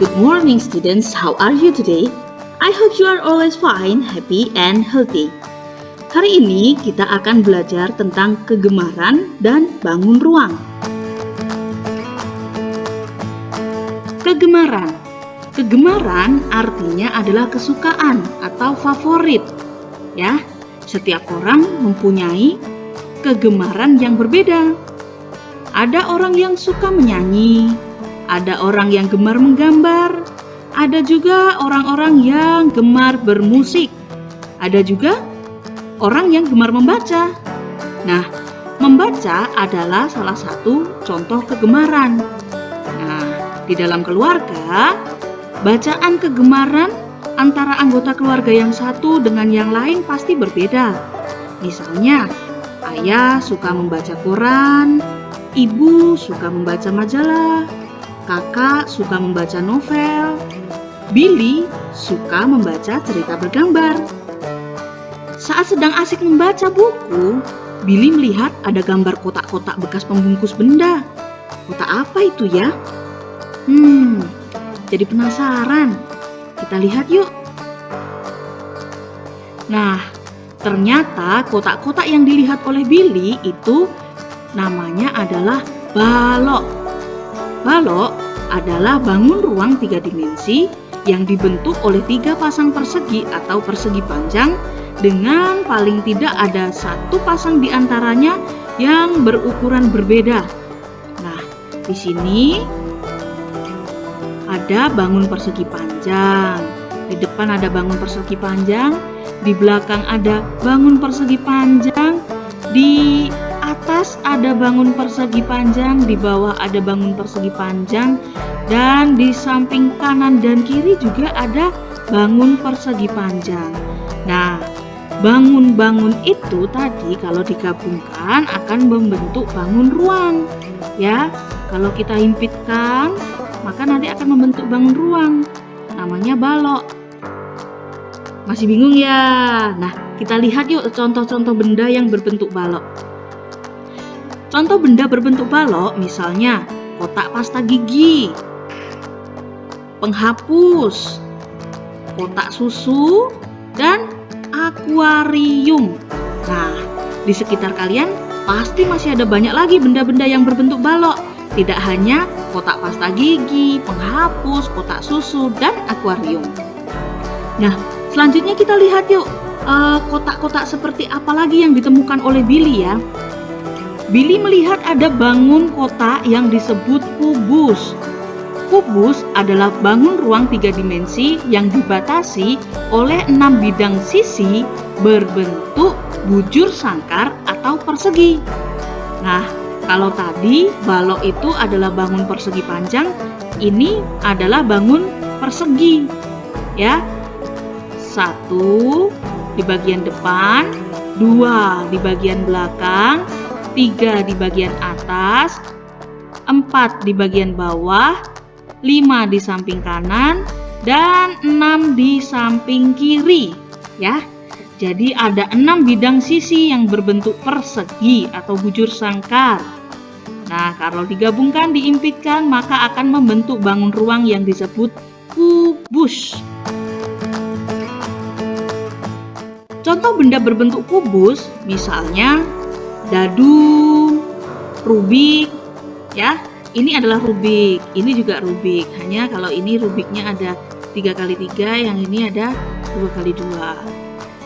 Good morning students, how are you today? I hope you are always fine, happy, and healthy. Hari ini kita akan belajar tentang kegemaran dan bangun ruang. Kegemaran. Kegemaran artinya adalah kesukaan atau favorit. Ya, setiap orang mempunyai kegemaran yang berbeda. Ada orang yang suka menyanyi, ada orang yang gemar menggambar, ada juga orang-orang yang gemar bermusik, ada juga orang yang gemar membaca. Nah, membaca adalah salah satu contoh kegemaran. Nah, di dalam keluarga, bacaan kegemaran antara anggota keluarga yang satu dengan yang lain pasti berbeda. Misalnya, ayah suka membaca koran, ibu suka membaca majalah, kakak suka membaca novel, Billy suka membaca cerita bergambar. Saat sedang asik membaca buku, Billy melihat ada gambar kotak-kotak bekas pembungkus benda. Kotak apa itu ya? Jadi penasaran. Kita lihat yuk. Nah, ternyata kotak-kotak yang dilihat oleh Billy itu namanya adalah balok. Balok adalah bangun ruang 3 dimensi yang dibentuk oleh 3 pasang persegi atau persegi panjang dengan paling tidak ada 1 pasang di antaranya yang berukuran berbeda. Nah, di sini ada bangun persegi panjang. Di depan ada bangun persegi panjang, di belakang ada bangun persegi panjang, di atas ada bangun persegi panjang, di bawah ada bangun persegi panjang, dan di samping kanan dan kiri juga ada bangun persegi panjang. Nah, bangun-bangun itu tadi kalau digabungkan akan membentuk bangun ruang. Ya, kalau kita himpitkan, maka nanti akan membentuk bangun ruang. Namanya balok. Masih bingung ya? Nah, kita lihat yuk contoh-contoh benda yang berbentuk balok. Contoh benda berbentuk balok misalnya kotak pasta gigi, penghapus, kotak susu, dan akuarium. Nah, di sekitar kalian pasti masih ada banyak lagi benda-benda yang berbentuk balok. Tidak hanya kotak pasta gigi, penghapus, kotak susu, dan akuarium. Nah, selanjutnya kita lihat yuk kotak-kotak seperti apa lagi yang ditemukan oleh Billy ya. Billy melihat ada bangun kotak yang disebut kubus. Kubus adalah bangun ruang 3 dimensi yang dibatasi oleh 6 bidang sisi berbentuk bujur sangkar atau persegi. Nah, kalau tadi balok itu adalah bangun persegi panjang, ini adalah bangun persegi. Ya. 1 di bagian depan, 2 di bagian belakang, 3 di bagian atas, 4 di bagian bawah, 5 di samping kanan, dan 6 di samping kiri. Ya, jadi ada 6 bidang sisi yang berbentuk persegi atau bujur sangkar. Nah, kalau digabungkan, diimpitkan, maka akan membentuk bangun ruang yang disebut kubus. Contoh benda berbentuk kubus, misalnya dadu, rubik, ya. Ini adalah rubik, ini juga rubik. Hanya kalau ini rubiknya ada 3x3, yang ini ada 2x2.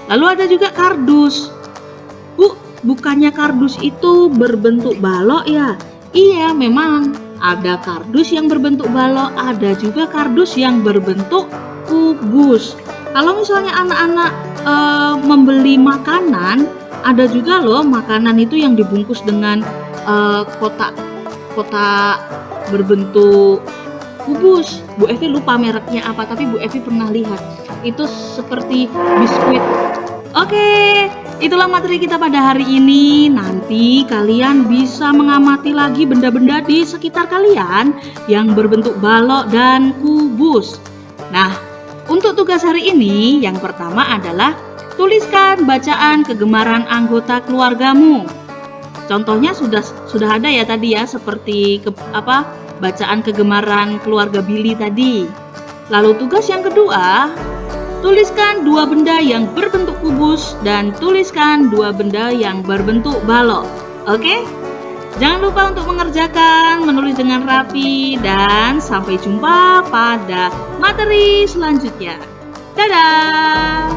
Lalu ada juga kardus. Bu, bukannya kardus itu berbentuk balok ya? Iya, memang ada kardus yang berbentuk balok, ada juga kardus yang berbentuk kubus. Kalau misalnya anak-anak membeli makanan, ada juga loh makanan itu yang dibungkus dengan kotak berbentuk kubus. Bu Evi lupa mereknya apa, tapi Bu Evi pernah lihat. Itu seperti biskuit. Oke, itulah materi kita pada hari ini. Nanti kalian bisa mengamati lagi benda-benda di sekitar kalian yang berbentuk balok dan kubus. Nah, untuk tugas hari ini, yang pertama adalah tuliskan bacaan kegemaran anggota keluargamu. Contohnya sudah ada ya tadi ya, seperti bacaan kegemaran keluarga Billy tadi. Lalu tugas yang kedua, tuliskan 2 benda yang berbentuk kubus dan tuliskan 2 benda yang berbentuk balok. Oke? Jangan lupa untuk mengerjakan, menulis dengan rapi, dan sampai jumpa pada materi selanjutnya. Dadah!